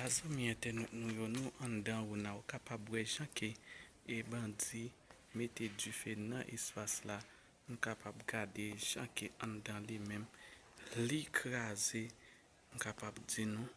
Zami internet nous en dedans ou na capable gens que et bandi mettez du feu dans espace là nous capable garder gens qui en dedans les mêmes l'écraser nous capable dire nous.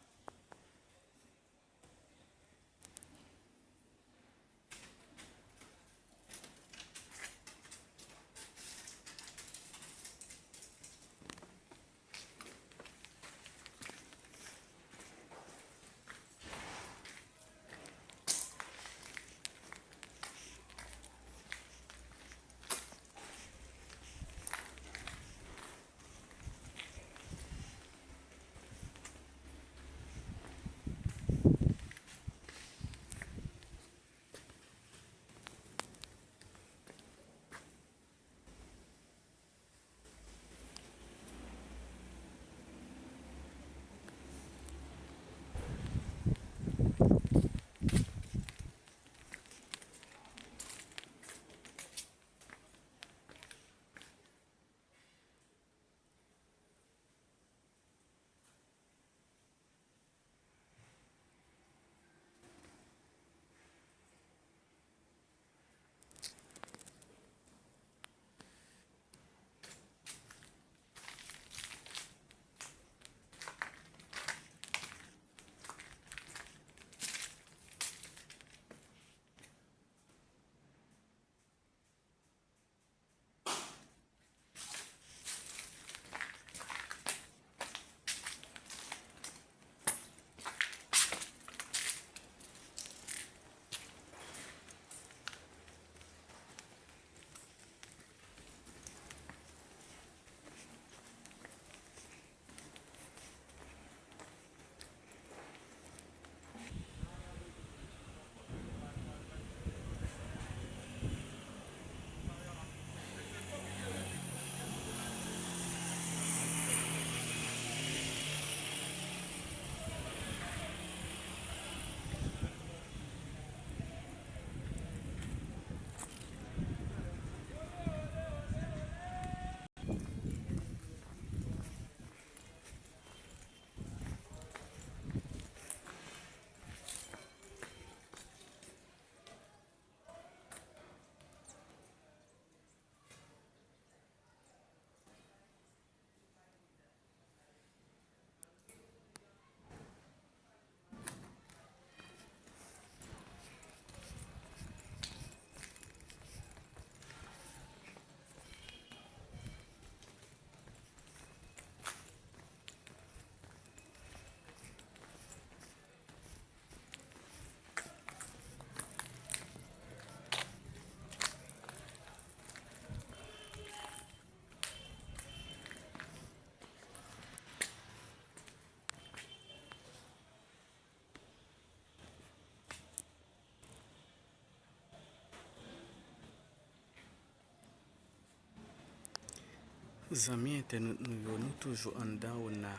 Zami internet nous toujours en dedans on a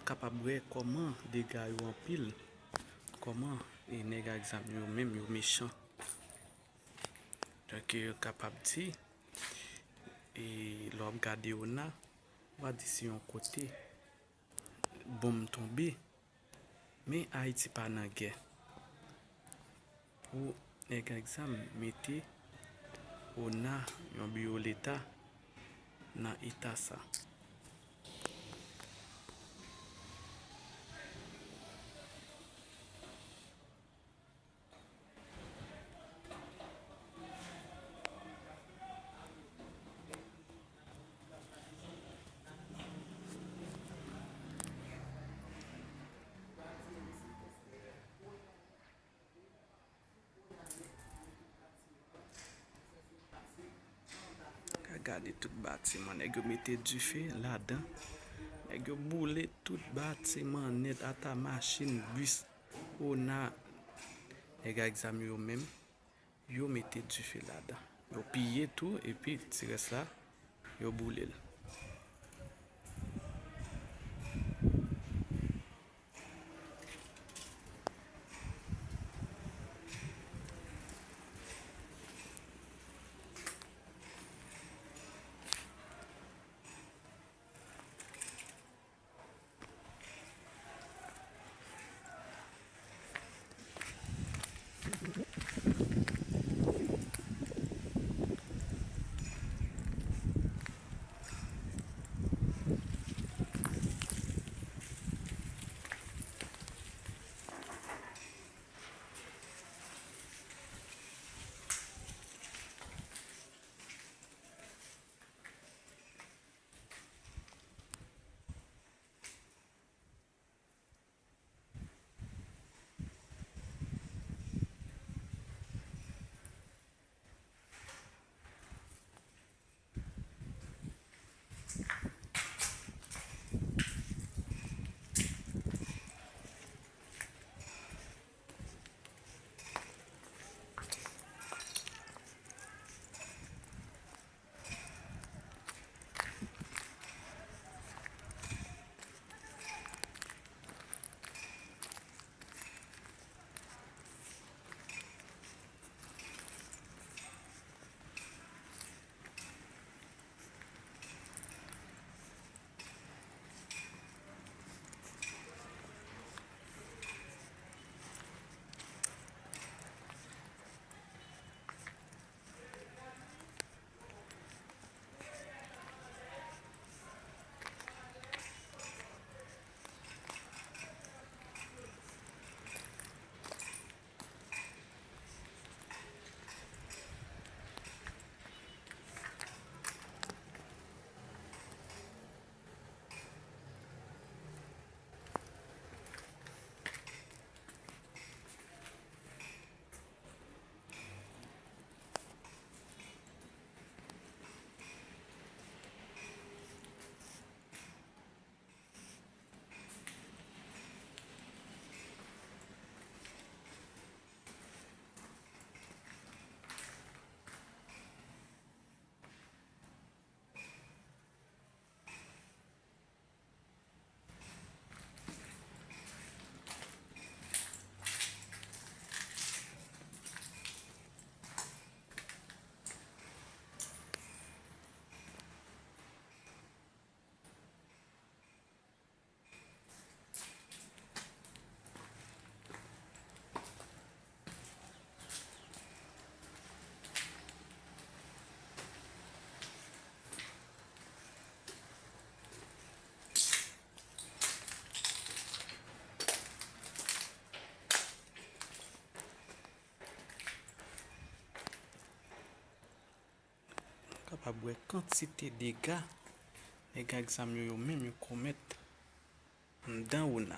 capable comment des gars en pile comment et nèg exemple yo même yo méchant donc capable dire et l'on regarder on a va dire si un côté bombe tomber mais Haïti pas dans guerre pour nèg exemple mettez on a un bio l'état dans état ça. Regardez tout bâtiment, nèg yo mettez du feu là-dedans. Nèg yo boule tout bâtiment net à ta machine, bus, on a nèg examen yo même, yo mettez du feu là-dedans. Yo pillé tout et puis tirer ça, yo boule. capable de quantité de dégâts les gars examen yo même commettre dans ou na.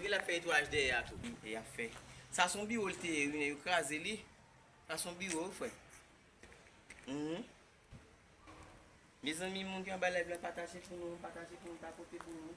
Il a fait étoilage derrière tout. Il a fait. Ça son bureau, il a écrasé lui. Ça son bureau, frère. Mes amis, mon gars, bah, lève le partager pour nous, tapoter pour nous,